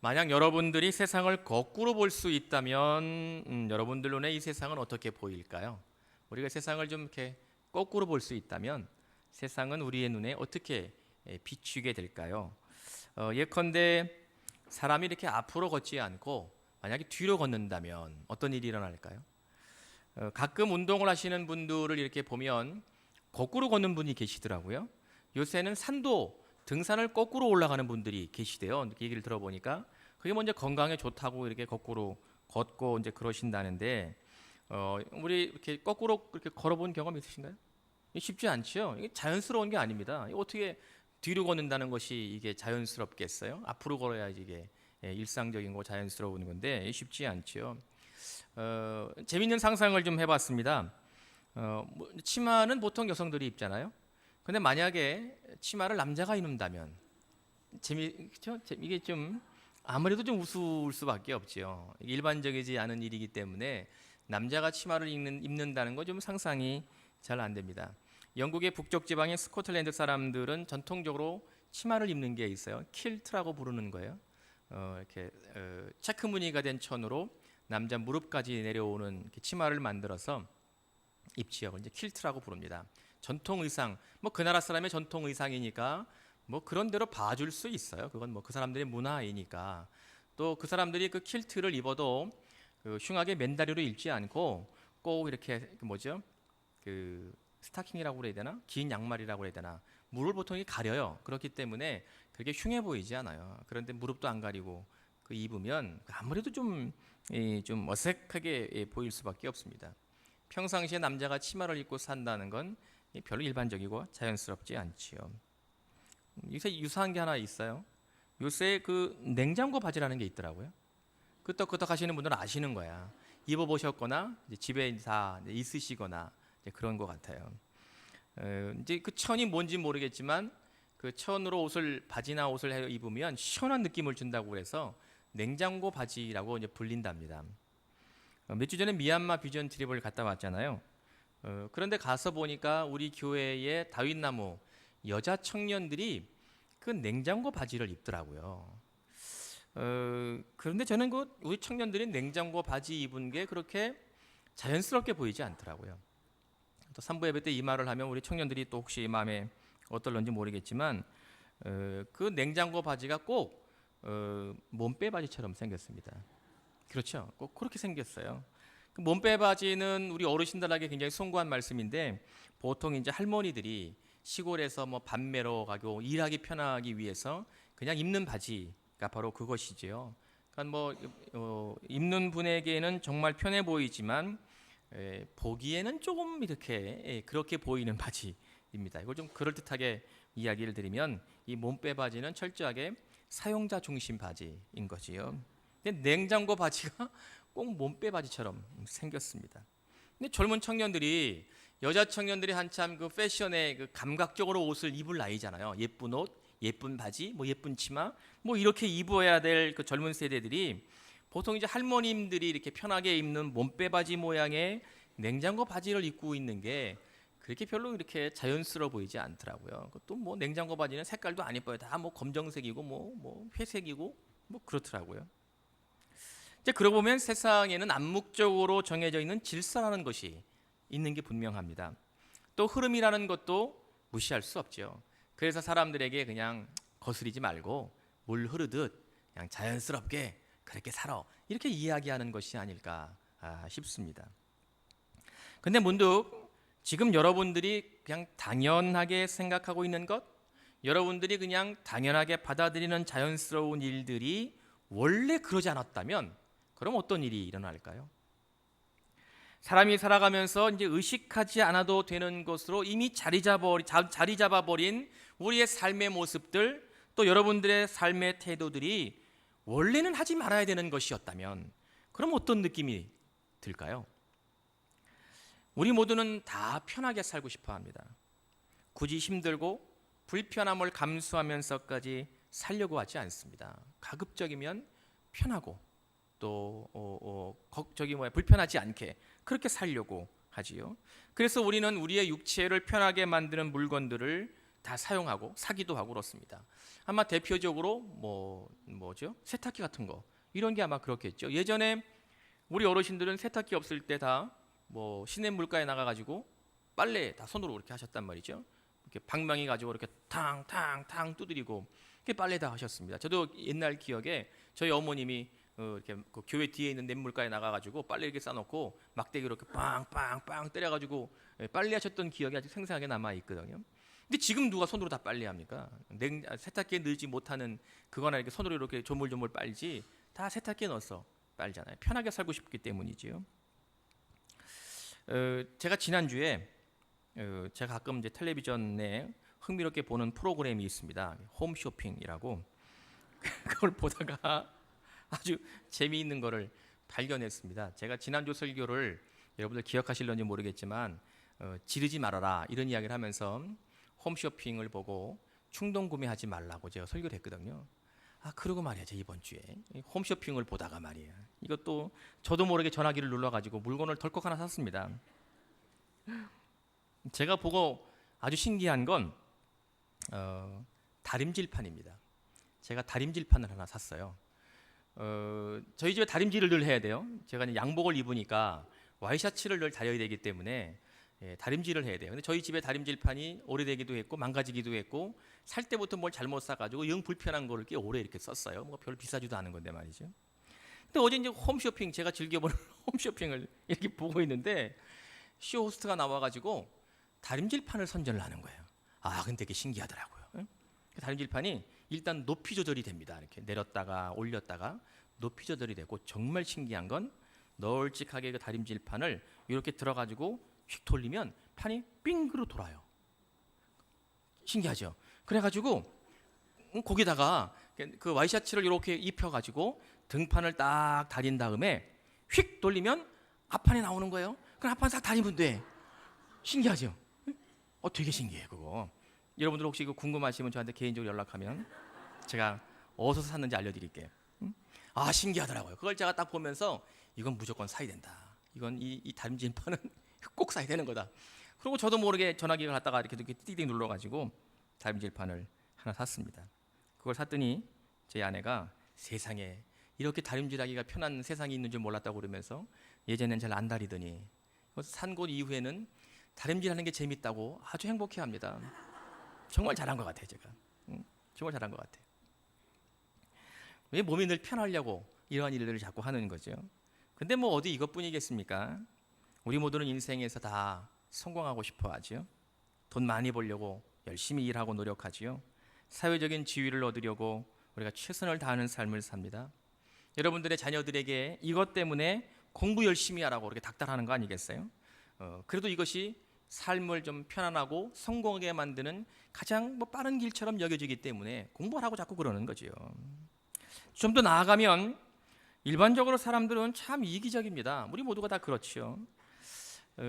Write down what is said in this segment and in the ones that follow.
만약 여러분들이 세상을 거꾸로 볼 수 있다면 여러분들 눈에 이 세상은 어떻게 보일까요? 우리가 세상을 좀 이렇게 거꾸로 볼 수 있다면 세상은 우리의 눈에 어떻게 비추게 될까요? 예컨대 사람이 이렇게 앞으로 걷지 않고 만약에 뒤로 걷는다면 어떤 일이 일어날까요? 가끔 운동을 하시는 분들을 이렇게 보면 거꾸로 걷는 분이 계시더라고요. 요새는 산도 등산을 거꾸로 올라가는 분들이 계시대요. 얘기를 들어보니까 그게 먼저 건강에 좋다고 이렇게 거꾸로 걷고 이제 그러신다는데 우리 이렇게 거꾸로 그렇게 걸어본 경험 있으신가요? 쉽지 않죠. 이게 자연스러운 게 아닙니다. 어떻게 뒤로 걷는다는 것이 이게 자연스럽겠어요? 앞으로 걸어야지 이게 일상적인 거 자연스러운 건데 쉽지 않죠. 재밌는 상상을 좀 해봤습니다. 치마는 보통 여성들이 입잖아요. 근데 만약에 치마를 남자가 입는다면 그쵸? 이게 좀 아무래도 좀 우스울 수밖에 없죠. 일반적이지 않은 일이기 때문에 남자가 치마를 입는다는 거 좀 상상이 잘 안 됩니다. 영국의 북쪽 지방의 스코틀랜드 사람들은 전통적으로 치마를 입는 게 있어요. 킬트라고 부르는 거예요. 이렇게 체크 무늬가 된 천으로 남자 무릎까지 내려오는 치마를 만들어서 입지요. 이제 킬트라고 부릅니다. 전통 의상, 뭐 그 나라 사람의 전통 의상이니까 뭐 그런 대로 봐줄 수 있어요. 그건 뭐 그 사람들의 문화이니까. 또 그 사람들이 그 킬트를 입어도 그 흉하게 맨다리로 입지 않고 꼭 이렇게 그 뭐죠? 그 스타킹이라고 그래야 되나? 긴 양말이라고 해야 되나? 무릎을 보통 가려요. 그렇기 때문에 그렇게 흉해 보이지 않아요. 그런데 무릎도 안 가리고 그 입으면 아무래도 좀 어색하게 보일 수밖에 없습니다. 평상시에 남자가 치마를 입고 산다는 건 별로 일반적이고 자연스럽지 않지요. 요새 유사한 게 하나 있어요. 요새 그 냉장고 바지라는 게 있더라고요. 끄떡끄떡 하시는 분들은 아시는 거야. 입어보셨거나 집에 다 있으시거나 그런 것 같아요. 이제 그 천이 뭔지 모르겠지만 그 천으로 바지나 옷을 입으면 시원한 느낌을 준다고 그래서 냉장고 바지라고 이제 불린답니다. 몇 주 전에 미얀마 비전 트립을 갔다 왔잖아요. 그런데 가서 보니까 우리 교회의 다윗나무 여자 청년들이 그 냉장고 바지를 입더라고요. 그런데 저는 그 우리 청년들이 냉장고 바지 입은 게 그렇게 자연스럽게 보이지 않더라고요. 또 산부 예배 때 이 말을 하면 우리 청년들이 또 혹시 마음에 어떨런지 모르겠지만 그 냉장고 바지가 꼭 몸빼 바지처럼 생겼습니다. 그렇죠. 꼭 그렇게 생겼어요. 그 몸빼 바지는 우리 어르신들에게 굉장히 숭고한 말씀인데 보통 이제 할머니들이 시골에서 뭐 밤매러 가고 일하기 편하기 위해서 그냥 입는 바지가 바로 그것이지요. 그러니까 뭐 입는 분에게는 정말 편해 보이지만 보기에는 조금 이렇게 그렇게 보이는 바지입니다. 이걸 좀 그럴듯하게 이야기를 드리면 이 몸빼 바지는 철저하게 사용자 중심 바지인 거지요. 근데 냉장고 바지가 꼭 몸빼 바지처럼 생겼습니다. 근데 젊은 청년들이 여자 청년들이 한참 그 패션에 그 감각적으로 옷을 입을 나이잖아요. 예쁜 옷, 예쁜 바지, 뭐 예쁜 치마, 뭐 이렇게 입어야 될 그 젊은 세대들이 보통 이제 할머님들이 이렇게 편하게 입는 몸빼 바지 모양의 냉장고 바지를 입고 있는 게 그렇게 별로 이렇게 자연스러워 보이지 않더라고요. 또 뭐 냉장고 바지는 색깔도 안 예뻐요. 다 뭐 검정색이고 뭐 회색이고 뭐 그렇더라고요. 이제 그러고 보면 세상에는 암묵적으로 정해져 있는 질서라는 것이 있는 게 분명합니다. 또 흐름이라는 것도 무시할 수 없죠. 그래서 사람들에게 그냥 거스리지 말고 물 흐르듯 그냥 자연스럽게 그렇게 살아 이렇게 이야기하는 것이 아닐까 싶습니다. 근데 문득 지금 여러분들이 그냥 당연하게 생각하고 있는 것, 여러분들이 그냥 당연하게 받아들이는 자연스러운 일들이 원래 그러지 않았다면 그럼 어떤 일이 일어날까요? 사람이 살아가면서 이제 의식하지 않아도 되는 것으로 이미 자리 잡아버린 우리의 삶의 모습들, 또 여러분들의 삶의 태도들이 원래는 하지 말아야 되는 것이었다면 그럼 어떤 느낌이 들까요? 우리 모두는 다 편하게 살고 싶어 합니다. 굳이 힘들고 불편함을 감수하면서까지 살려고 하지 않습니다. 가급적이면 편하고 또 불편하지 않게 그렇게 살려고 하지요. 그래서 우리는 우리의 육체를 편하게 만드는 물건들을 다 사용하고 사기도 하고 그렇습니다. 아마 대표적으로 뭐죠? 세탁기 같은 거 이런 게 아마 그렇겠죠. 예전에 우리 어르신들은 세탁기 없을 때 다 뭐 시냇 물가에 나가가지고 빨래 다 손으로 이렇게 하셨단 말이죠. 이렇게 방망이 가지고 이렇게 탕탕탕 두드리고 이렇게 빨래 다 하셨습니다. 저도 옛날 기억에 저희 어머님이 이렇게 그 교회 뒤에 있는 냇물가에 나가가지고 빨래 이렇게 싸놓고 막대기로 이렇게 빵빵빵 때려가지고 빨래하셨던 기억이 아직 생생하게 남아 있거든요. 근데 지금 누가 손으로 다 빨래합니까? 세탁기에 넣지 못하는 그거나 이렇게 손으로 이렇게 조물조물 빨지 다 세탁기에 넣어서 빨잖아요. 편하게 살고 싶기 때문이지요. 제가 지난주에 제가 가끔 이제 텔레비전에 흥미롭게 보는 프로그램이 있습니다. 홈쇼핑이라고. 그걸 보다가 아주 재미있는 거를 발견했습니다. 제가 지난주 설교를 여러분들 기억하실런지 모르겠지만 지르지 말아라 이런 이야기를 하면서 홈쇼핑을 보고 충동 구매하지 말라고 제가 설교를 했거든요. 그러고 말이야, 제 이번 주에 홈쇼핑을 보다가 말이야, 이것도 저도 모르게 전화기를 눌러가지고 물건을 덜컥 하나 샀습니다. 제가 보고 아주 신기한 건 다림질판입니다. 제가 다림질판을 하나 샀어요. 저희 집에 다림질을 늘 해야 돼요. 제가 이제 양복을 입으니까 와이셔츠를 늘 다려야 되기 때문에 다림질을 해야 돼요. 근데 저희 집에 다림질판이 오래되기도 했고 망가지기도 했고 살 때부터 뭘 잘못 사가지고 영 불편한 거를 꽤 오래 이렇게 썼어요. 뭐 별 비싸지도 않은 건데 말이죠. 근데 어제 이제 홈쇼핑, 제가 즐겨보는 홈쇼핑을 이렇게 보고 있는데 쇼호스트가 나와가지고 다림질판을 선전을 하는 거예요. 근데 되게 신기하더라고요. 그 다림질판이 일단 높이 조절이 됩니다. 이렇게 내렸다가 올렸다가 높이 조절이 되고, 정말 신기한 건 널찍하게 그 다림질판을 이렇게 들어가지고 휙 돌리면 판이 빙그로 돌아요. 신기하죠? 그래가지고 거기다가 그 와이셔츠를 이렇게 입혀가지고 등판을 딱 다린 다음에 휙 돌리면 앞판이 나오는 거예요. 그럼 앞판 싹 다리면 돼. 신기하죠? 되게 신기해 그거. 여러분들 혹시 이거 궁금하시면 저한테 개인적으로 연락하면 제가 어디서 샀는지 알려드릴게요. 신기하더라고요. 그걸 제가 딱 보면서 이건 무조건 사야 된다. 이건 이 다림질판은 꼭 사야 되는 거다. 그리고 저도 모르게 전화기를 갖다가 이렇게 띠띠 눌러가지고 다림질판을 하나 샀습니다. 그걸 샀더니 제 아내가 세상에 이렇게 다림질하기가 편한 세상이 있는 줄 몰랐다고 그러면서 예전엔 잘 안 다리더니 산 곳 이후에는 다림질하는 게 재밌다고 아주 행복해합니다. 정말 잘한 것 같아요, 제가. 정말 잘한 것 같아요. 왜 몸이 늘 편하려고 이러한 일들을 자꾸 하는 거죠. 근데 뭐 어디 이것뿐이겠습니까? 우리 모두는 인생에서 다 성공하고 싶어 하죠. 돈 많이 벌려고 열심히 일하고 노력하지요. 사회적인 지위를 얻으려고 우리가 최선을 다하는 삶을 삽니다. 여러분들의 자녀들에게 이것 때문에 공부 열심히 하라고 그렇게 닥달하는 거 아니겠어요? 그래도 이것이 삶을 좀 편안하고 성공하게 만드는 가장 빠른 길처럼 여겨지기 때문에 공부하라고 자꾸 그러는 거지요. 좀 더 나아가면 일반적으로 사람들은 참 이기적입니다. 우리 모두가 다 그렇죠.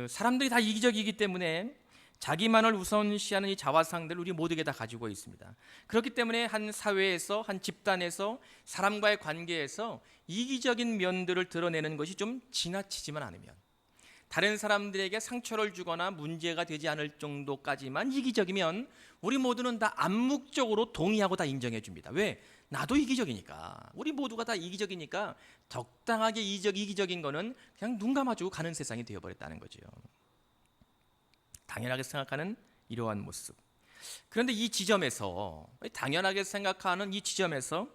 사람들이 다 이기적이기 때문에 자기만을 우선시하는 이 자화상들을 우리 모두에게 다 가지고 있습니다. 그렇기 때문에 한 사회에서, 한 집단에서, 사람과의 관계에서 이기적인 면들을 드러내는 것이 좀 지나치지만 않으면, 다른 사람들에게 상처를 주거나 문제가 되지 않을 정도까지만 이기적이면 우리 모두는 다 암묵적으로 동의하고 다 인정해 줍니다. 왜? 나도 이기적이니까. 우리 모두가 다 이기적이니까 적당하게 이기적인 거는 그냥 눈 감아주고 가는 세상이 되어버렸다는 거죠. 당연하게 생각하는 이러한 모습. 그런데 이 지점에서, 당연하게 생각하는 이 지점에서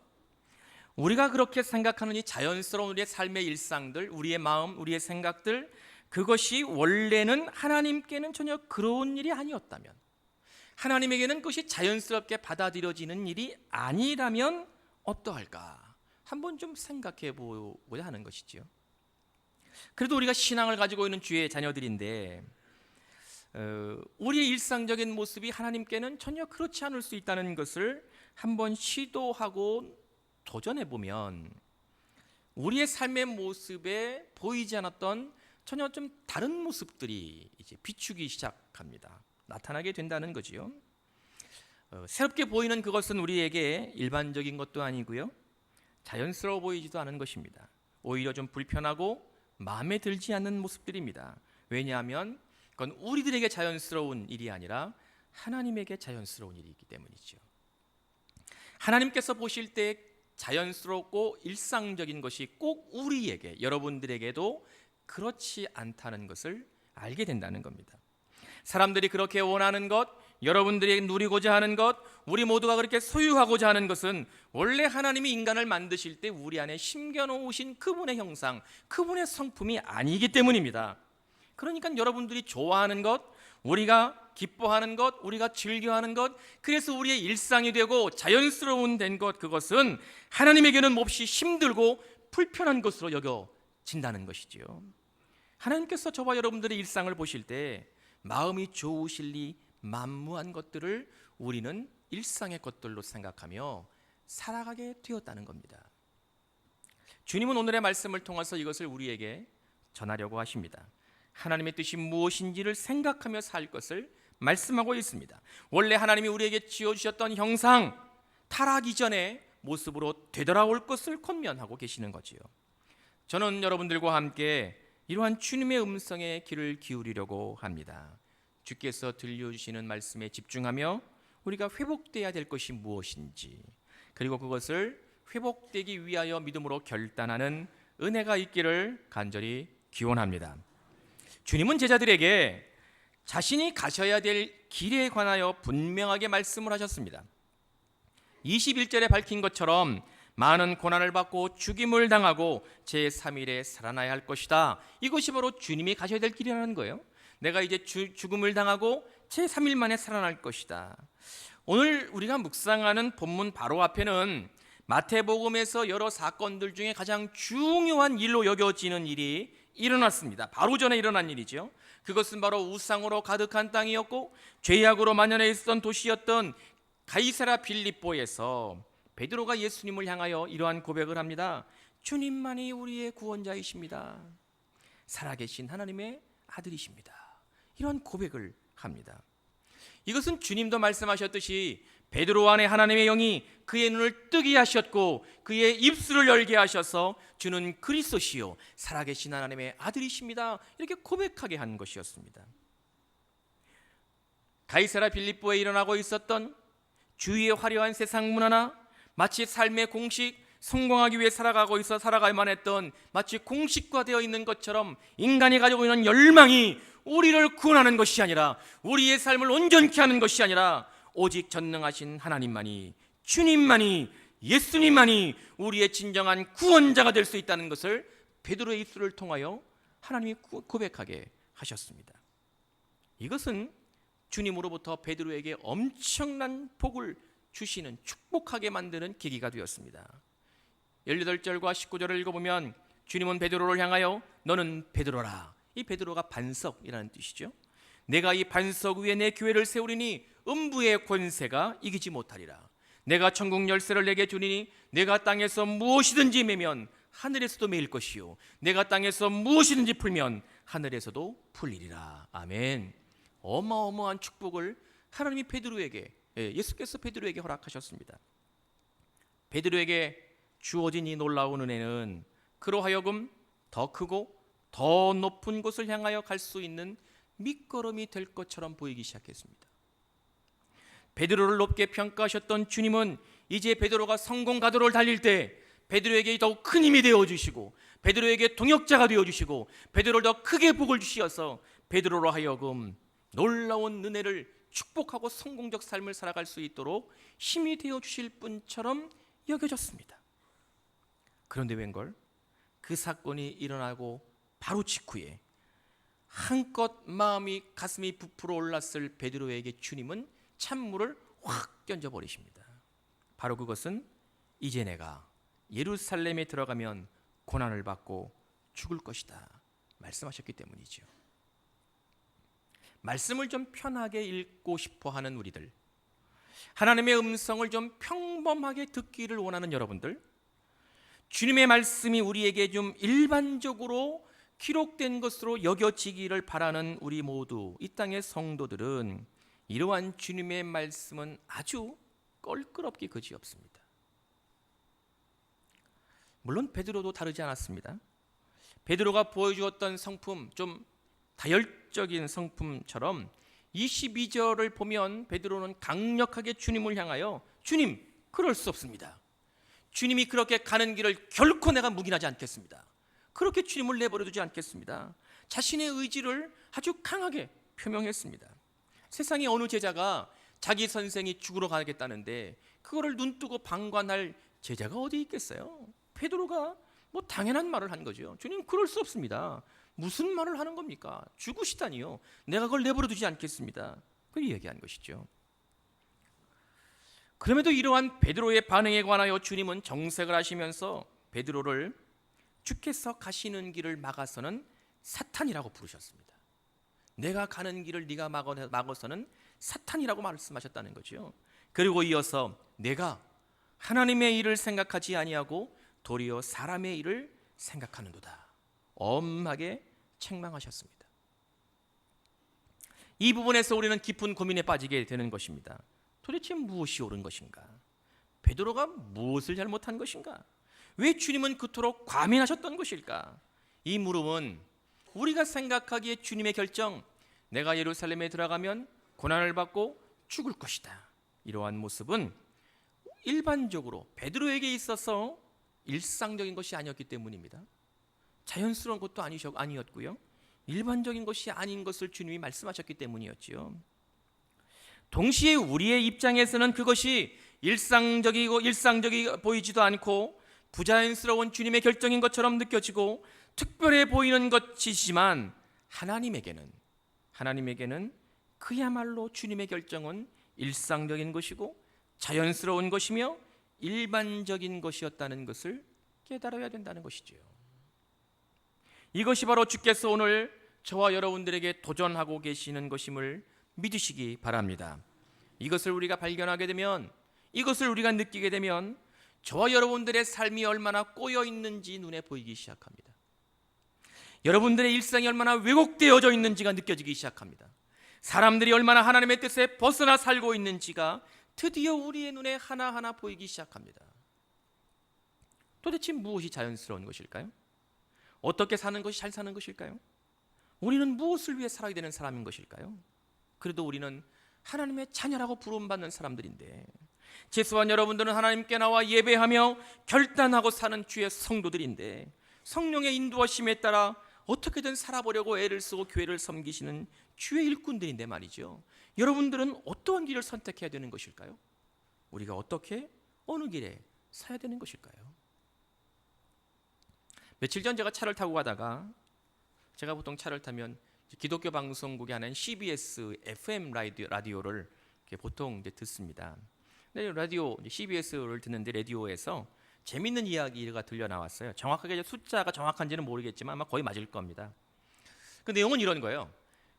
우리가 그렇게 생각하는 이 자연스러운 우리의 삶의 일상들, 우리의 마음, 우리의 생각들, 그것이 원래는 하나님께는 전혀 그런 일이 아니었다면, 하나님에게는 그것이 자연스럽게 받아들여지는 일이 아니라면 어떠할까? 한번 좀 생각해 보고자 하는 것이죠. 그래도 우리가 신앙을 가지고 있는 주의 자녀들인데 우리의 일상적인 모습이 하나님께는 전혀 그렇지 않을 수 있다는 것을 한번 시도하고 도전해 보면 우리의 삶의 모습에 보이지 않았던 전혀 좀 다른 모습들이 이제 비추기 시작합니다. 나타나게 된다는 거지요. 새롭게 보이는 그것은 우리에게 일반적인 것도 아니고요, 자연스러워 보이지도 않은 것입니다. 오히려 좀 불편하고 마음에 들지 않는 모습들입니다. 왜냐하면 그건 우리들에게 자연스러운 일이 아니라 하나님에게 자연스러운 일이기 때문이죠. 하나님께서 보실 때 자연스럽고 일상적인 것이 꼭 우리에게, 여러분들에게도 그렇지 않다는 것을 알게 된다는 겁니다. 사람들이 그렇게 원하는 것, 여러분들이 누리고자 하는 것, 우리 모두가 그렇게 소유하고자 하는 것은 원래 하나님이 인간을 만드실 때 우리 안에 심겨놓으신 그분의 형상, 그분의 성품이 아니기 때문입니다. 그러니까 여러분들이 좋아하는 것, 우리가 기뻐하는 것, 우리가 즐겨하는 것, 그래서 우리의 일상이 되고 자연스러운 된 것, 그것은 하나님에게는 몹시 힘들고 불편한 것으로 여겨진다는 것이지요. 하나님께서 저와 여러분들의 일상을 보실 때 마음이 좋으실리 만무한 것들을 우리는 일상의 것들로 생각하며 살아가게 되었다는 겁니다. 주님은 오늘의 말씀을 통해서 이것을 우리에게 전하려고 하십니다. 하나님의 뜻이 무엇인지를 생각하며 살 것을 말씀하고 있습니다. 원래 하나님이 우리에게 지어주셨던 형상, 타락 이전의 모습으로 되돌아올 것을 권면하고 계시는 거지요. 저는 여러분들과 함께 이러한 주님의 음성에 귀를 기울이려고 합니다. 주께서 들려주시는 말씀에 집중하며 우리가 회복되어야 될 것이 무엇인지, 그리고 그것을 회복되기 위하여 믿음으로 결단하는 은혜가 있기를 간절히 기원합니다. 주님은 제자들에게 자신이 가셔야 될 길에 관하여 분명하게 말씀을 하셨습니다. 21절에 밝힌 것처럼 많은 고난을 받고 죽임을 당하고 제3일에 살아나야 할 것이다. 이것이 바로 주님이 가셔야 될 길이라는 거예요. 내가 이제 죽음을 당하고 제3일 만에 살아날 것이다. 오늘 우리가 묵상하는 본문 바로 앞에는 마태복음에서 여러 사건들 중에 가장 중요한 일로 여겨지는 일이 일어났습니다. 바로 전에 일어난 일이죠. 그것은 바로 우상으로 가득한 땅이었고 죄악으로 만연해 있었던 도시였던 가이사랴 빌립보에서 베드로가 예수님을 향하여 이러한 고백을 합니다. 주님만이 우리의 구원자이십니다. 살아계신 하나님의 아들이십니다. 이런 고백을 합니다. 이것은 주님도 말씀하셨듯이 베드로 안에 하나님의 영이 그의 눈을 뜨게 하셨고 그의 입술을 열게 하셔서 주는 그리스도시요 살아계신 하나님의 아들이십니다. 이렇게 고백하게 한 것이었습니다. 가이사랴 빌립보에 일어나고 있었던 주위의 화려한 세상 문화나 마치 삶의 공식, 성공하기 위해 살아가야만 했던 마치 공식화 되어 있는 것처럼 인간이 가지고 있는 열망이 우리를 구원하는 것이 아니라, 우리의 삶을 온전케 하는 것이 아니라 오직 전능하신 하나님만이, 주님만이, 예수님만이 우리의 진정한 구원자가 될 수 있다는 것을 베드로의 입술을 통하여 하나님이 고백하게 하셨습니다. 이것은 주님으로부터 베드로에게 엄청난 복을 주시는, 축복하게 만드는 계기가 되었습니다. 18절과 19절을 읽어보면 주님은 베드로를 향하여 너는 베드로라. 이 베드로가 반석이라는 뜻이죠. 내가 이 반석 위에 내 교회를 세우리니 음부의 권세가 이기지 못하리라. 내가 천국 열쇠를 내게 주리니 내가 땅에서 무엇이든지 매면 하늘에서도 매일 것이요 내가 땅에서 무엇이든지 풀면 하늘에서도 풀리리라. 아멘. 어마어마한 축복을 하나님이 베드로에게, 예수께서 베드로에게 허락하셨습니다. 베드로에게 주어진 이 놀라운 은혜는 그로 하여금 더 크고 더 높은 곳을 향하여 갈 수 있는 밑거름이 될 것처럼 보이기 시작했습니다. 베드로를 높게 평가하셨던 주님은 이제 베드로가 성공 가도를 달릴 때 베드로에게 더욱 큰 힘이 되어주시고 베드로에게 동역자가 되어주시고 베드로를 더 크게 복을 주시어서 베드로로 하여금 놀라운 은혜를 축복하고 성공적 삶을 살아갈 수 있도록 힘이 되어주실 분처럼 여겨졌습니다. 그런데 웬걸 그 사건이 일어나고 바로 직후에 한껏 마음이 가슴이 부풀어 올랐을 베드로에게 주님은 찬물을 확 던져버리십니다. 바로 그것은 이제 내가 예루살렘에 들어가면 고난을 받고 죽을 것이다 말씀하셨기 때문이죠. 말씀을 좀 편하게 읽고 싶어 하는 우리들, 하나님의 음성을 좀 평범하게 듣기를 원하는 여러분들, 주님의 말씀이 우리에게 좀 일반적으로 기록된 것으로 여겨지기를 바라는 우리 모두, 이 땅의 성도들은 이러한 주님의 말씀은 아주 껄끄럽기 그지없습니다. 물론 베드로도 다르지 않았습니다. 베드로가 보여주었던 성품, 좀 다혈적인 성품처럼 22절을 보면 베드로는 강력하게 주님을 향하여 주님, 그럴 수 없습니다. 주님이 그렇게 가는 길을 결코 내가 묵인하지 않겠습니다. 그렇게 주님을 내버려 두지 않겠습니다. 자신의 의지를 아주 강하게 표명했습니다. 세상에 어느 제자가 자기 선생이 죽으러 가겠다는데 그거를 눈뜨고 방관할 제자가 어디 있겠어요? 베드로가 뭐 당연한 말을 한 거죠. 주님, 그럴 수 없습니다. 무슨 말을 하는 겁니까? 죽으시다니요. 내가 그걸 내버려 두지 않겠습니다. 그걸 얘기한 것이죠. 그럼에도 이러한 베드로의 반응에 관하여 주님은 정색을 하시면서 베드로를 주께서 가시는 길을 막아서는 사탄이라고 부르셨습니다. 내가 가는 길을 네가 막아서는 사탄이라고 말씀하셨다는 거죠. 그리고 이어서 내가 하나님의 일을 생각하지 아니하고 도리어 사람의 일을 생각하는도다. 엄하게 책망하셨습니다. 이 부분에서 우리는 깊은 고민에 빠지게 되는 것입니다. 도대체 무엇이 옳은 것인가? 베드로가 무엇을 잘못한 것인가? 왜 주님은 그토록 과민하셨던 것일까? 이 물음은 우리가 생각하기에 주님의 결정, 내가 예루살렘에 들어가면 고난을 받고 죽을 것이다, 이러한 모습은 일반적으로 베드로에게 있어서 일상적인 것이 아니었기 때문입니다. 자연스러운 것도 아니었고요, 일반적인 것이 아닌 것을 주님이 말씀하셨기 때문이었지요. 동시에 우리의 입장에서는 그것이 일상적이 보이지도 않고 부자연스러운 주님의 결정인 것처럼 느껴지고 특별해 보이는 것이지만 하나님에게는 그야말로 주님의 결정은 일상적인 것이고 자연스러운 것이며 일반적인 것이었다는 것을 깨달아야 된다는 것이지요. 이것이 바로 주께서 오늘 저와 여러분들에게 도전하고 계시는 것임을 믿으시기 바랍니다. 이것을 우리가 발견하게 되면, 이것을 우리가 느끼게 되면 저와 여러분들의 삶이 얼마나 꼬여 있는지 눈에 보이기 시작합니다. 여러분들의 일상이 얼마나 왜곡되어져 있는지가 느껴지기 시작합니다. 사람들이 얼마나 하나님의 뜻에 벗어나 살고 있는지가 드디어 우리의 눈에 하나하나 보이기 시작합니다. 도대체 무엇이 자연스러운 것일까요? 어떻게 사는 것이 잘 사는 것일까요? 우리는 무엇을 위해 살아야 되는 사람인 것일까요? 그래도 우리는 하나님의 자녀라고 부름받는 사람들인데, 최소한 여러분들은 하나님께 나와 예배하며 결단하고 사는 주의 성도들인데, 성령의 인도하심에 따라 어떻게든 살아보려고 애를 쓰고 교회를 섬기시는 주의 일꾼들인데 말이죠. 여러분들은 어떠한 길을 선택해야 되는 것일까요? 우리가 어떻게 어느 길에 서야 되는 것일까요? 며칠 전 제가 차를 타고 가다가, 제가 보통 차를 타면 기독교 방송국에 하는 CBS FM 라디오를 보통 이제 듣습니다. 근데 라디오 CBS를 듣는데 라디오에서 재밌는 이야기가 들려 나왔어요. 정확하게 숫자가 정확한지는 모르겠지만 아마 거의 맞을 겁니다. 그 내용은 이런 거예요.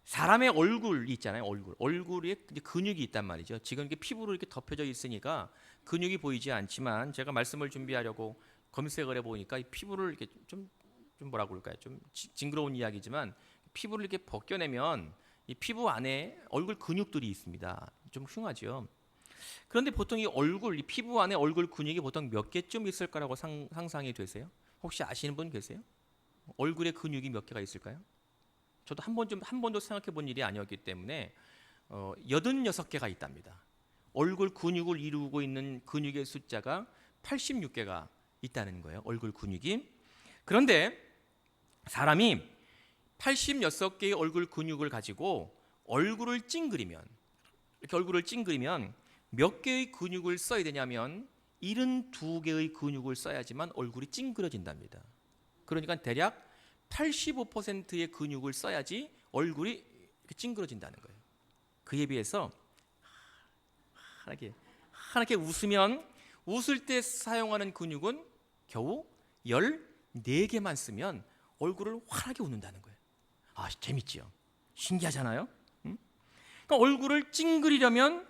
사람의 얼굴이 있잖아요. 얼굴에 근육이 있단 말이죠. 지금 이렇게 피부로 이렇게 덮여져 있으니까 근육이 보이지 않지만, 제가 말씀을 준비하려고 검색을 해보니까 이 피부를 이렇게 좀 뭐라고 그럴까요? 좀 징그러운 이야기지만 피부를 이렇게 벗겨내면 이 피부 안에 얼굴 근육들이 있습니다. 좀 흉하죠. 그런데 보통 이 피부 안에 얼굴 근육이 보통 몇 개쯤 있을 거라고 상상이 되세요? 혹시 아시는 분 계세요? 얼굴에 근육이 몇 개가 있을까요? 저도 한 번도 생각해 본 일이 아니었기 때문에 86개가 있답니다. 얼굴 근육을 이루고 있는 근육의 숫자가 86개가 있다는 거예요. 얼굴 근육이. 그런데 사람이 86개의 얼굴 근육을 가지고 얼굴을 찡그리면 몇 개의 근육을 써야 되냐면 72개의 근육을 써야지만 얼굴이 찡그러진답니다. 그러니까 대략 85%의 근육을 써야지 얼굴이 찡그러진다는 거예요. 그에 비해서 환하게 웃으면, 웃을 때 사용하는 근육은 겨우 14개만 쓰면 얼굴을 환하게 웃는다는 거예요. 아, 재밌지요? 신기하잖아요? 응? 그러니까 얼굴을 찡그리려면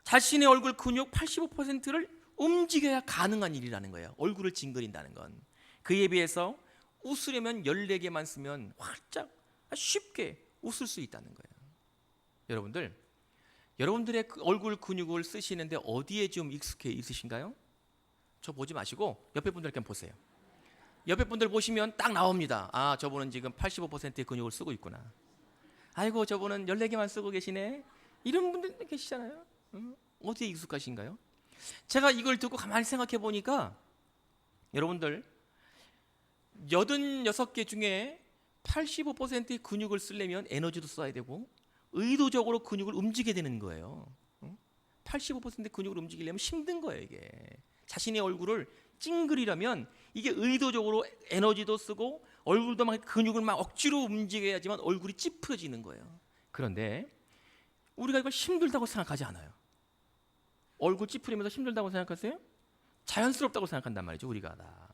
자신의 얼굴 근육 85%를 움직여야 가능한 일이라는 거예요. 얼굴을 찡그린다는 건. 그에 비해서 웃으려면 14개만 쓰면 활짝 쉽게 웃을 수 있다는 거예요. 여러분들의 얼굴 근육을 쓰시는데 어디에 좀 익숙해 있으신가요? 저 보지 마시고 옆에 분들께 보세요. 옆에 분들 보시면 딱 나옵니다. 아, 저분은 지금 85%의 근육을 쓰고 있구나. 아이고, 저분은 14개만 쓰고 계시네. 이런 분들 계시잖아요. 어디에 익숙하신가요? 제가 이걸 듣고 가만히 생각해 보니까 여러분들 86개 중에 85%의 근육을 쓰려면 에너지도 써야 되고 의도적으로 근육을 움직이게 되는 거예요. 85%의 근육을 움직이려면 힘든 거예요. 이게 자신의 얼굴을 찡그리려면 이게 의도적으로 에너지도 쓰고 얼굴도 막 근육을 막 억지로 움직여야지만 얼굴이 찌푸려지는 거예요. 그런데 우리가 이걸 힘들다고 생각하지 않아요. 얼굴 찌푸리면서 힘들다고 생각하세요? 자연스럽다고 생각한단 말이죠. 우리가 다.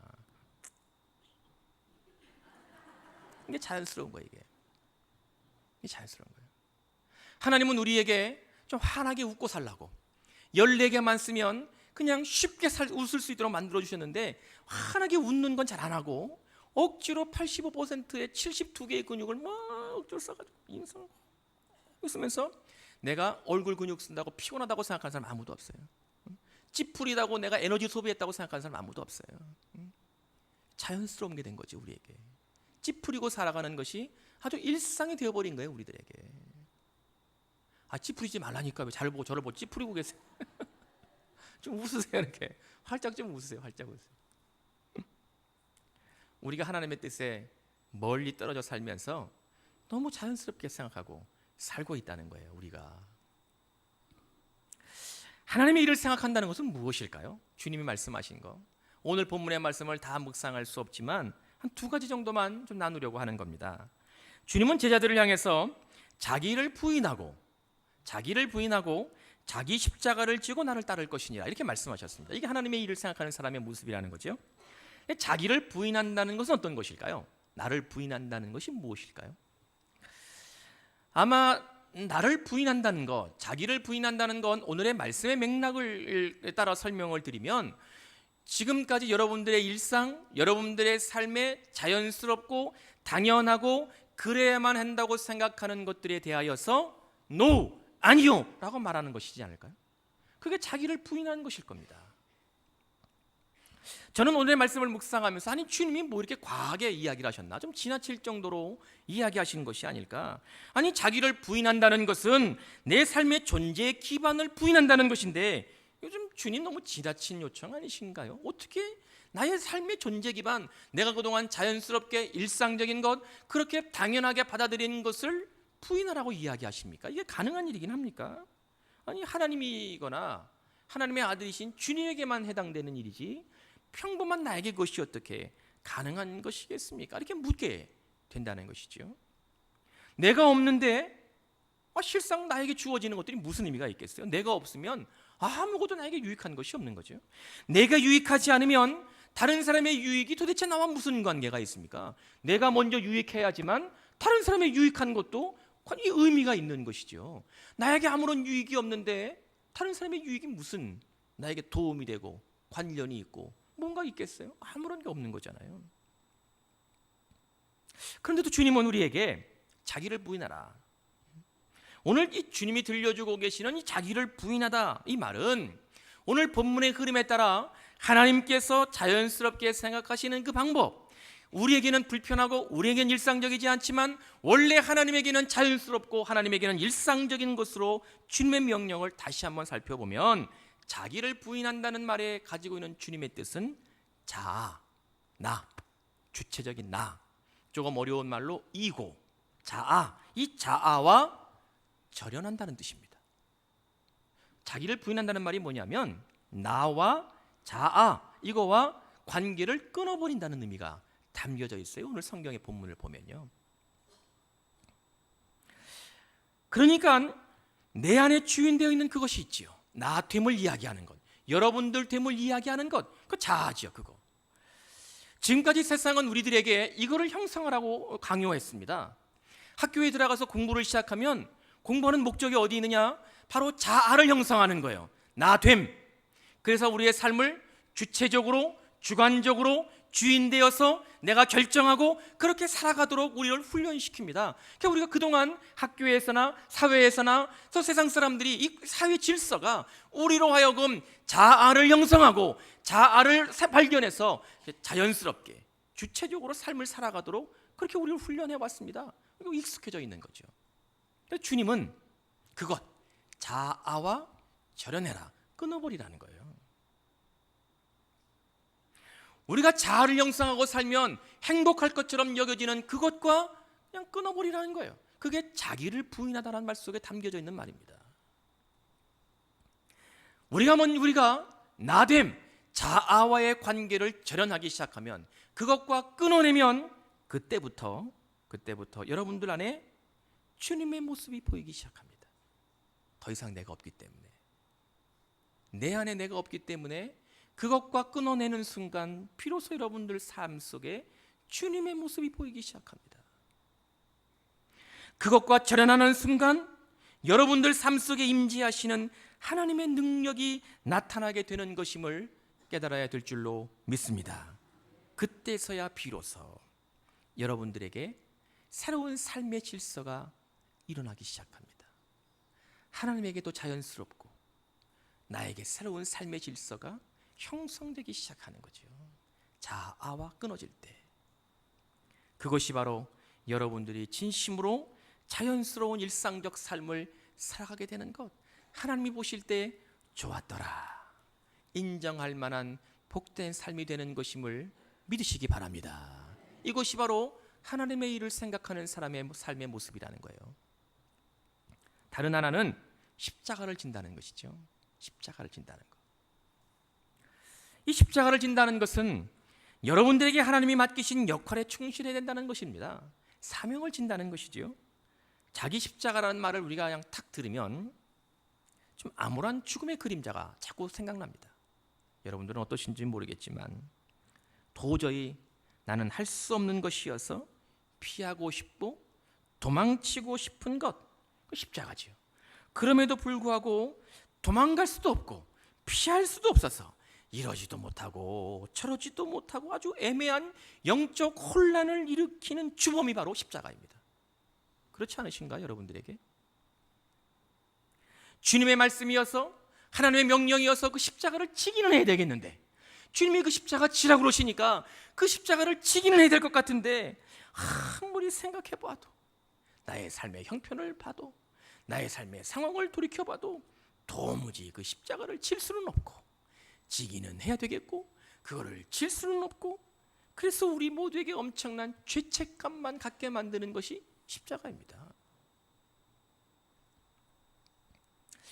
이게 자연스러운 거예요. 이게 자연스러운 거예요. 하나님은 우리에게 좀 환하게 웃고 살라고 14개만 쓰면 그냥 쉽게 웃을 수 있도록 만들어 주셨는데 환하게 웃는 건 잘 안 하고 억지로 85%의 72개의 근육을 막 억지로 써가지고 인상 웃으면서 내가 얼굴 근육 쓴다고 피곤하다고 생각하는 사람 아무도 없어요. 찌푸리다고 내가 에너지 소비했다고 생각하는 사람 아무도 없어요. 자연스러운 게 된 거지 우리에게. 찌푸리고 살아가는 것이 아주 일상이 되어버린 거예요 우리들에게. 아, 찌푸리지 말라니까 왜 잘 보고 저를 보고 찌푸리고 계세요? 좀 웃으세요. 이렇게 활짝 좀 웃으세요. 활짝 웃으세요. 우리가 하나님의 뜻에 멀리 떨어져 살면서 너무 자연스럽게 생각하고 살고 있다는 거예요. 우리가 하나님의 일을 생각한다는 것은 무엇일까요? 주님이 말씀하신 거 오늘 본문의 말씀을 다 묵상할 수 없지만 한 2가지 정도만 좀 나누려고 하는 겁니다. 주님은 제자들을 향해서 자기를 부인하고 자기 십자가를 지고 나를 따를 것이니라 이렇게 말씀하셨습니다. 이게 하나님의 일을 생각하는 사람의 모습이라는 거죠. 자기를 부인한다는 것은 어떤 것일까요? 나를 부인한다는 것이 무엇일까요? 아마 나를 부인한다는 것, 자기를 부인한다는 건 오늘의 말씀의 맥락을 따라 설명을 드리면 지금까지 여러분들의 일상, 여러분들의 삶에 자연스럽고 당연하고 그래야만 한다고 생각하는 것들에 대하여서 No, 아니요 라고 말하는 것이지 않을까요? 그게 자기를 부인하는 것일 겁니다. 저는 오늘의 말씀을 묵상하면서 아니 주님이 뭐 이렇게 과하게 이야기를 하셨나? 좀 지나칠 정도로 이야기하신 것이 아닐까? 아니 자기를 부인한다는 것은 내 삶의 존재의 기반을 부인한다는 것인데 요즘 주님 너무 지나친 요청 아니신가요? 어떻게 나의 삶의 존재 기반, 내가 그동안 자연스럽게 일상적인 것 그렇게 당연하게 받아들이는 것을 부인하라고 이야기하십니까? 이게 가능한 일이긴 합니까? 아니 하나님이거나 하나님의 아들이신 주님에게만 해당되는 일이지 평범한 나에게 그것이 어떻게 가능한 것이겠습니까? 이렇게 묻게 된다는 것이죠. 내가 없는데 실상 나에게 주어지는 것들이 무슨 의미가 있겠어요? 내가 없으면 아무것도 나에게 유익한 것이 없는 거죠. 내가 유익하지 않으면 다른 사람의 유익이 도대체 나와 무슨 관계가 있습니까? 내가 먼저 유익해야지만 다른 사람의 유익한 것도 의미가 있는 것이죠. 나에게 아무런 유익이 없는데 다른 사람의 유익이 무슨 나에게 도움이 되고 관련이 있고 뭔가 있겠어요? 아무런 게 없는 거잖아요. 그런데도 주님은 우리에게 자기를 부인하라. 오늘 이 주님이 들려주고 계시는 이 자기를 부인하다 이 말은 오늘 본문의 흐름에 따라 하나님께서 자연스럽게 생각하시는 그 방법, 우리에게는 불편하고 우리에게는 일상적이지 않지만 원래 하나님에게는 자연스럽고 하나님에게는 일상적인 것으로 주님의 명령을 다시 한번 살펴보면 자기를 부인한다는 말에 가지고 있는 주님의 뜻은 자아, 나, 주체적인 나, 조금 어려운 말로 이고, 자아, 이 자아와 절연한다는 뜻입니다. 자기를 부인한다는 말이 뭐냐면 나와 자아, 이거와 관계를 끊어버린다는 의미가 담겨져 있어요. 오늘 성경의 본문을 보면요. 그러니까 내 안에 주인되어 있는 그것이 있지요. 나 됨을 이야기하는 것, 여러분들 됨을 이야기하는 것, 그 자아지요. 그거. 지금까지 세상은 우리들에게 이거를 형성하라고 강요했습니다. 학교에 들어가서 공부를 시작하면 공부하는 목적이 어디 있느냐? 바로 자아를 형성하는 거예요. 나 됨. 그래서 우리의 삶을 주체적으로, 주관적으로 주인되어서 내가 결정하고 그렇게 살아가도록 우리를 훈련시킵니다. 그러니까 우리가 그동안 학교에서나 사회에서나 또 세상 사람들이 이 사회 질서가 우리로 하여금 자아를 형성하고 자아를 발견해서 자연스럽게 주체적으로 삶을 살아가도록 그렇게 우리를 훈련해 왔습니다. 그리고 익숙해져 있는 거죠. 주님은 그것, 자아와 절연해라. 끊어버리라는 거예요. 우리가 자아를 형성하고 살면 행복할 것처럼 여겨지는 그것과 그냥 끊어버리라는 거예요. 그게 자기를 부인하다라는 말 속에 담겨져 있는 말입니다. 우리가 나됨, 자아와의 관계를 절연하기 시작하면, 그것과 끊어내면 그때부터 여러분들 안에 주님의 모습이 보이기 시작합니다. 더 이상 내가 없기 때문에, 내 안에 내가 없기 때문에 그것과 끊어내는 순간 비로소 여러분들 삶 속에 주님의 모습이 보이기 시작합니다. 그것과 절연하는 순간 여러분들 삶 속에 임재하시는 하나님의 능력이 나타나게 되는 것임을 깨달아야 될 줄로 믿습니다. 그때서야 비로소 여러분들에게 새로운 삶의 질서가 일어나기 시작합니다. 하나님에게도 자연스럽고 나에게 새로운 삶의 질서가 형성되기 시작하는 거죠. 자아와 끊어질 때, 그것이 바로 여러분들이 진심으로 자연스러운 일상적 삶을 살아가게 되는 것, 하나님이 보실 때 좋았더라, 인정할 만한 복된 삶이 되는 것임을 믿으시기 바랍니다. 이것이 바로 하나님의 일을 생각하는 사람의 삶의 모습이라는 거예요. 다른 하나는 십자가를 진다는 것이죠. 십자가를 진다는 것. 이 십자가를 진다는 것은 여러분들에게 하나님이 맡기신 역할에 충실해야 된다는 것입니다. 사명을 진다는 것이지요. 자기 십자가라는 말을 우리가 그냥 탁 들으면 좀 암울한 죽음의 그림자가 자꾸 생각납니다. 여러분들은 어떠신지 모르겠지만 도저히 나는 할 수 없는 것이어서 피하고 싶고 도망치고 싶은 것, 그 십자가지요. 그럼에도 불구하고 도망갈 수도 없고 피할 수도 없어서 이러지도 못하고 저러지도 못하고 아주 애매한 영적 혼란을 일으키는 주범이 바로 십자가입니다. 그렇지 않으신가요, 여러분들에게? 주님의 말씀이어서, 하나님의 명령이어서 그 십자가를 지기는 해야 되겠는데, 주님이 그 십자가 지라고 그러시니까 그 십자가를 지기는 해야 될 것 같은데, 아무리 생각해 봐도, 나의 삶의 형편을 봐도, 나의 삶의 상황을 돌이켜 봐도 도무지 그 십자가를 질 수는 없고, 지기는 해야 되겠고, 그거를 질 수는 없고, 그래서 우리 모두에게 엄청난 죄책감만 갖게 만드는 것이 십자가입니다.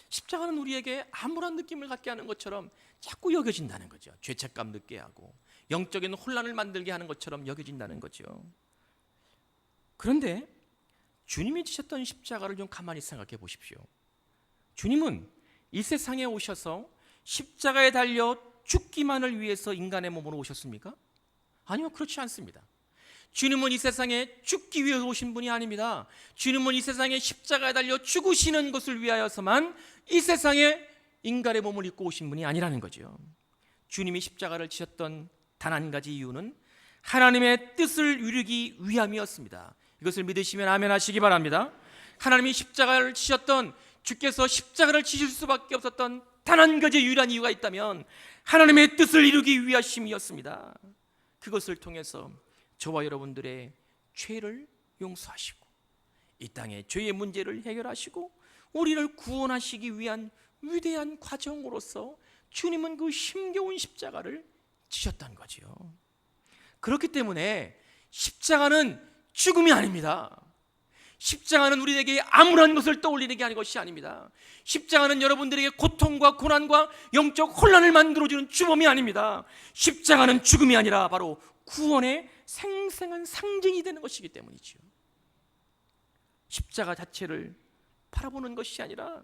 십자가는 우리에게 암울한 느낌을 갖게 하는 것처럼 자꾸 여겨진다는 거죠. 죄책감 느끼게 하고 영적인 혼란을 만들게 하는 것처럼 여겨진다는 거죠. 그런데 주님이 지셨던 십자가를 좀 가만히 생각해 보십시오. 주님은 이 세상에 오셔서 십자가에 달려 죽기만을 위해서 인간의 몸으로 오셨습니까? 아니요, 그렇지 않습니다. 주님은 이 세상에 죽기 위해 오신 분이 아닙니다. 주님은 이 세상에 십자가에 달려 죽으시는 것을 위하여서만 이 세상에 인간의 몸을 입고 오신 분이 아니라는 거죠. 주님이 십자가를 지셨던 단 한 가지 이유는 하나님의 뜻을 이루기 위함이었습니다. 이것을 믿으시면 아멘 하시기 바랍니다. 하나님이 십자가를 지셨던, 주께서 십자가를 지실 수밖에 없었던 단 한 가지 유일한 이유가 있다면 하나님의 뜻을 이루기 위하심이었습니다. 그것을 통해서 저와 여러분들의 죄를 용서하시고 이 땅의 죄의 문제를 해결하시고 우리를 구원하시기 위한 위대한 과정으로서 주님은 그 힘겨운 십자가를 지셨다는 거지요. 그렇기 때문에 십자가는 죽음이 아닙니다. 십자가는 우리에게 암울한 것을 떠올리는 게 아닌 것이 아닙니다. 십자가는 여러분들에게 고통과 고난과 영적 혼란을 만들어주는 주범이 아닙니다. 십자가는 죽음이 아니라 바로 구원의 생생한 상징이 되는 것이기 때문이죠. 십자가 자체를 바라보는 것이 아니라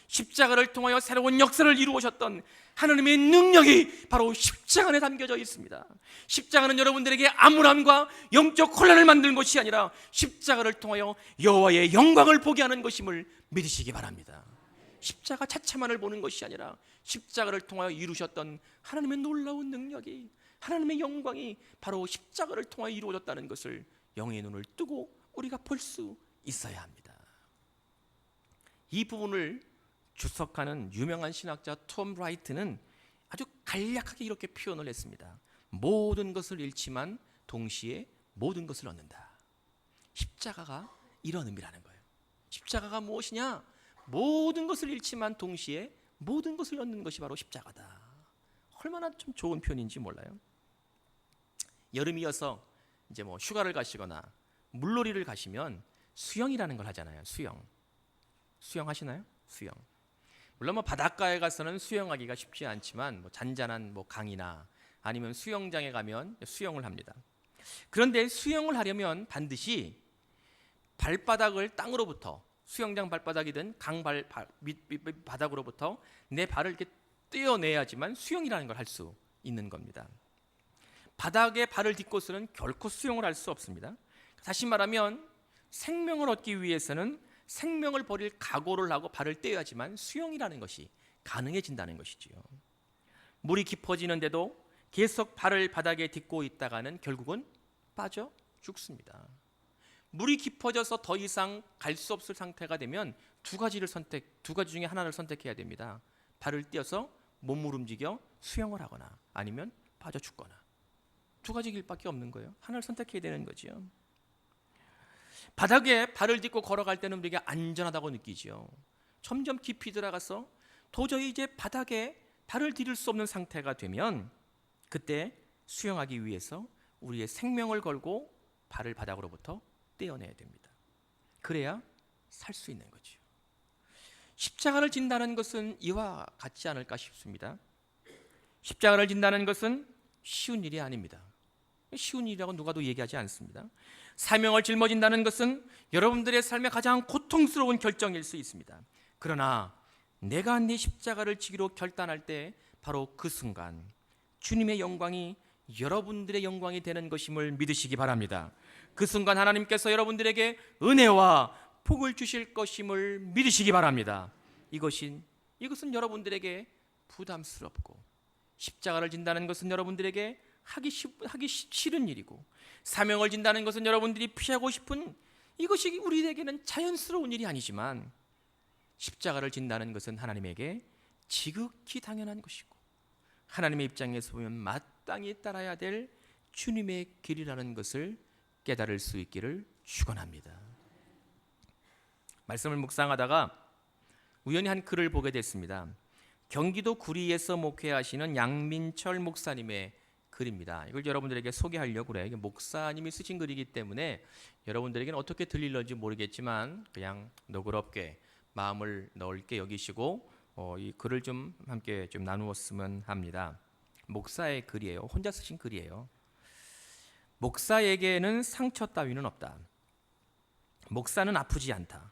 십자가를 통하여 새로운 역사를 이루어졌던 하나님의 능력이 바로 십자가 안에 담겨져 있습니다. 십자가는 여러분들에게 암울함과 영적 혼란을 만드는 것이 아니라 십자가를 통하여 여호와의 영광을 보게 하는 것임을 믿으시기 바랍니다. 십자가 자체만을 보는 것이 아니라 십자가를 통하여 이루셨던 하나님의 놀라운 능력이, 하나님의 영광이 바로 십자가를 통하여 이루어졌다는 것을 영의 눈을 뜨고 우리가 볼 수 있어야 합니다. 이 부분을 주석하는 유명한 신학자 톰 라이트는 아주 간략하게 이렇게 표현을 했습니다. 모든 것을 잃지만 동시에 모든 것을 얻는다. 십자가가 이런 의미라는 거예요. 십자가가 무엇이냐? 모든 것을 잃지만 동시에 모든 것을 얻는 것이 바로 십자가다. 얼마나 좀 좋은 표현인지 몰라요. 여름이어서 이제 뭐 휴가를 가시거나 물놀이를 가시면 수영이라는 걸 하잖아요. 수영 하시나요? 수영. 물론 뭐 바닷가에 가서는 수영하기가 쉽지 않지만 뭐 잔잔한 뭐 강이나 아니면 수영장에 가면 수영을 합니다. 그런데 수영을 하려면 반드시 발바닥을 땅으로부터, 수영장 발바닥이든 강 바닥으로부터 내 발을 이렇게 떼어내야지만 수영이라는 걸 할 수 있는 겁니다. 바닥에 발을 딛고서는 결코 수영을 할 수 없습니다. 다시 말하면 생명을 얻기 위해서는 생명을 버릴 각오를 하고 발을 떼어야지만 수영이라는 것이 가능해진다는 것이지요. 물이 깊어지는데도 계속 발을 바닥에 딛고 있다가는 결국은 빠져 죽습니다. 물이 깊어져서 더 이상 갈 수 없을 상태가 되면 두 가지 중에 하나를 선택해야 됩니다. 발을 떼어서 몸을 움직여 수영을 하거나 아니면 빠져 죽거나. 두 가지 길밖에 없는 거예요. 하나를 선택해야 되는 거지요. 바닥에 발을 딛고 걸어갈 때는 우리가 안전하다고 느끼지요. 점점 깊이 들어가서 도저히 이제 바닥에 발을 디딜 수 없는 상태가 되면 그때 수영하기 위해서 우리의 생명을 걸고 발을 바닥으로부터 떼어내야 됩니다. 그래야 살 수 있는 거죠. 십자가를 진다는 것은 이와 같지 않을까 싶습니다. 십자가를 진다는 것은 쉬운 일이 아닙니다. 쉬운 일이라고 누가도 얘기하지 않습니다. 사명을 짊어진다는 것은 여러분들의 삶의 가장 고통스러운 결정일 수 있습니다. 그러나 내가 내 십자가를 지기로 결단할 때 바로 그 순간 주님의 영광이 여러분들의 영광이 되는 것임을 믿으시기 바랍니다. 그 순간 하나님께서 여러분들에게 은혜와 복을 주실 것임을 믿으시기 바랍니다. 이것은 여러분들에게 부담스럽고 십자가를 진다는 것은 여러분들에게 하기 싫은 일이고 사명을 진다는 것은 여러분들이 피하고 싶은 이것이 우리에게는 자연스러운 일이 아니지만 십자가를 진다는 것은 하나님에게 지극히 당연한 것이고 하나님의 입장에서 보면 마땅히 따라야 될 주님의 길이라는 것을 깨달을 수 있기를 축원합니다. 말씀을 묵상하다가 우연히 한 글을 보게 됐습니다. 경기도 구리에서 목회하시는 양민철 목사님의 글입니다. 이걸 여러분들에게 소개하려고 그래요. 이게 목사님이 쓰신 글이기 때문에 여러분들에게는 어떻게 들릴런지 모르겠지만 그냥 너그럽게 마음을 넓게 여기시고 이 글을 좀 함께 좀 나누었으면 합니다. 목사의 글이에요. 혼자 쓰신 글이에요. 목사에게는 상처 따위는 없다. 목사는 아프지 않다.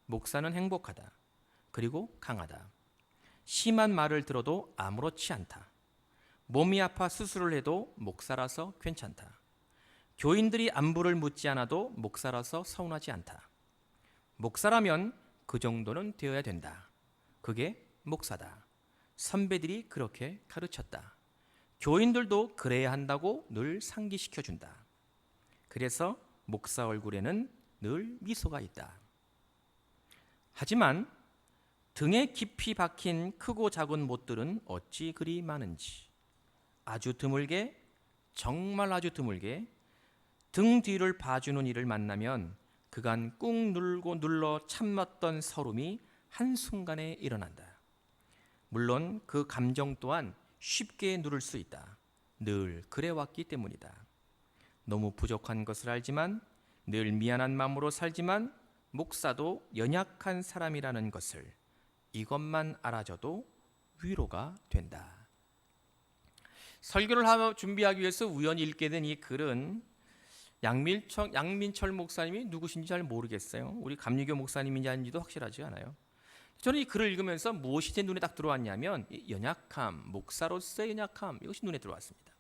목사는 행복하다. 그리고 강하다. 심한 말을 들어도 아무렇지 않다. 몸이 아파 수술을 해도 목사라서 괜찮다. 교인들이 안부를 묻지 않아도 목사라서 서운하지 않다. 목사라면 그 정도는 되어야 된다. 그게 목사다. 선배들이 그렇게 가르쳤다. 교인들도 그래야 한다고 늘 상기시켜준다. 그래서 목사 얼굴에는 늘 미소가 있다. 하지만 등에 깊이 박힌 크고 작은 못들은 어찌 그리 많은지 아주 드물게 정말 아주 드물게 등 뒤를 봐주는 이를 만나면 그간 꾹 눌고 눌러 참았던 서름이 한순간에 일어난다. 물론 그 감정 또한 쉽게 누를 수 있다. 늘 그래왔기 때문이다. 너무 부족한 것을 알지만 늘 미안한 마음으로 살지만 목사도 연약한 사람이라는 것을 이것만 알아줘도 위로가 된다. 설교를 준비하기 위해서 우연히 읽게 된 이 글은 양민철 목사님이 누구신지 잘 모르겠어요. 우리 감리교 목사님인지 아닌지도 확실하지 않아요. 저는 이 글을 읽으면서 무엇이 제 눈에 딱 들어왔냐면 연약함, 목사로서의 연약함, 이것이 눈에 들어왔습니다.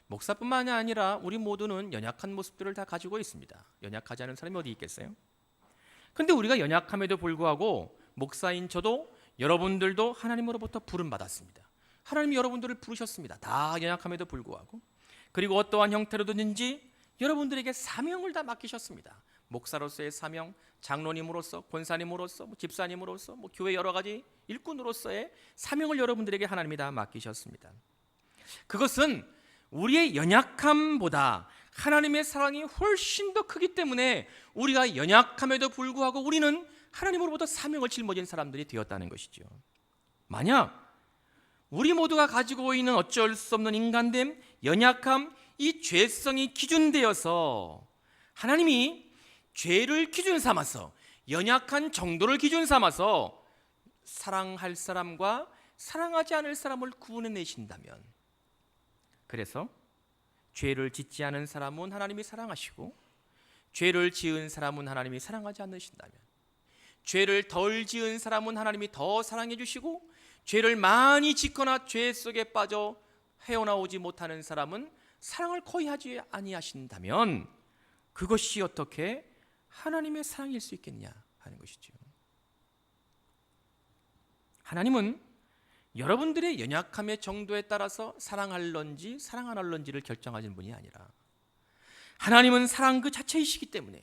목사뿐만이 아니라 우리 모두는 연약한 모습들을 다 가지고 있습니다. 연약하지 않은 사람이 어디 있겠어요? 그런데 우리가 연약함에도 불구하고 목사인 저도 여러분들도 하나님으로부터 부름받았습니다. 하나님이 여러분들을 부르셨습니다. 다 연약함에도 불구하고. 그리고 어떠한 형태로든지 여러분들에게 사명을 다 맡기셨습니다. 목사로서의 사명, 장로님으로서, 권사님으로서, 집사님으로서, 교회 여러 가지 일꾼으로서의 사명을 여러분들에게 하나님이 다 맡기셨습니다. 그것은 우리의 연약함보다 하나님의 사랑이 훨씬 더 크기 때문에 우리가 연약함에도 불구하고 우리는 하나님으로부터 사명을 짊어진 사람들이 되었다는 것이죠. 만약 우리 모두가 가지고 있는 어쩔 수 없는 인간됨, 연약함, 이 죄성이 기준되어서 하나님이 죄를 기준 삼아서, 연약한 정도를 기준 삼아서 사랑할 사람과 사랑하지 않을 사람을 구분해내신다면, 그래서 죄를 짓지 않은 사람은 하나님이 사랑하시고 죄를 지은 사람은 하나님이 사랑하지 않으신다면, 죄를 덜 지은 사람은 하나님이 더 사랑해 주시고 죄를 많이 짓거나 죄 속에 빠져 헤어나오지 못하는 사람은 사랑을 거의 하지 아니하신다면, 그것이 어떻게 하나님의 사랑일 수 있겠냐 하는 것이죠. 하나님은 여러분들의 연약함의 정도에 따라서 사랑할런지 사랑 안 할런지를 결정하시는 분이 아니라, 하나님은 사랑 그 자체이시기 때문에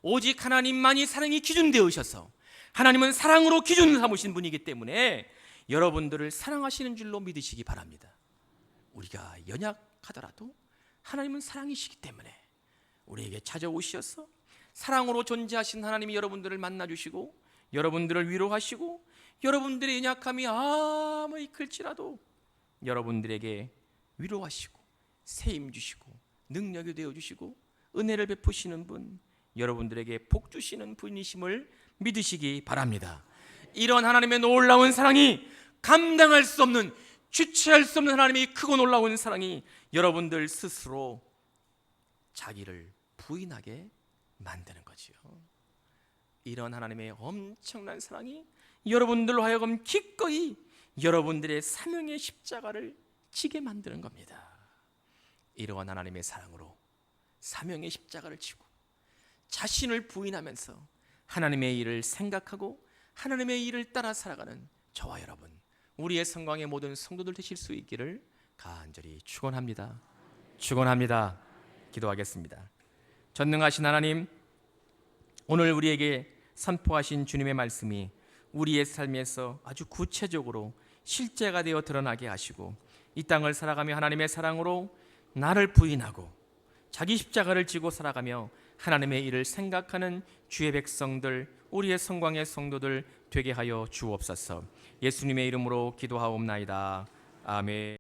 오직 하나님만이 사랑이 기준되으셔서 하나님은 사랑으로 기준 삼으신 분이기 때문에 여러분들을 사랑하시는 줄로 믿으시기 바랍니다. 우리가 연약하더라도 하나님은 사랑이시기 때문에 우리에게 찾아오셔서 사랑으로 존재하신 하나님이 여러분들을 만나주시고 여러분들을 위로하시고 여러분들의 연약함이 아무리 클지라도 여러분들에게 위로하시고 세임 주시고 능력이 되어주시고 은혜를 베푸시는 분, 여러분들에게 복 주시는 분이심을 믿으시기 바랍니다. 이런 하나님의 놀라운 사랑이, 감당할 수 없는, 주체할 수 없는 하나님의 크고 놀라운 사랑이 여러분들 스스로 자기를 부인하게 만드는 거지요. 이런 하나님의 엄청난 사랑이 여러분들로 하여금 기꺼이 여러분들의 사명의 십자가를 지게 만드는 겁니다. 이러한 하나님의 사랑으로 사명의 십자가를 지고 자신을 부인하면서 하나님의 일을 생각하고 하나님의 일을 따라 살아가는 저와 여러분, 우리의 성광의 모든 성도들 되실 수 있기를 간절히 축원합니다. 축원합니다. 기도하겠습니다. 전능하신 하나님, 오늘 우리에게 선포하신 주님의 말씀이 우리의 삶에서 아주 구체적으로 실제가 되어 드러나게 하시고 이 땅을 살아가며 하나님의 사랑으로 나를 부인하고 자기 십자가를 지고 살아가며 하나님의 일을 생각하는 주의 백성들, 우리의 성광의 성도들 되게 하여 주옵소서. 예수님의 이름으로 기도하옵나이다. 아멘.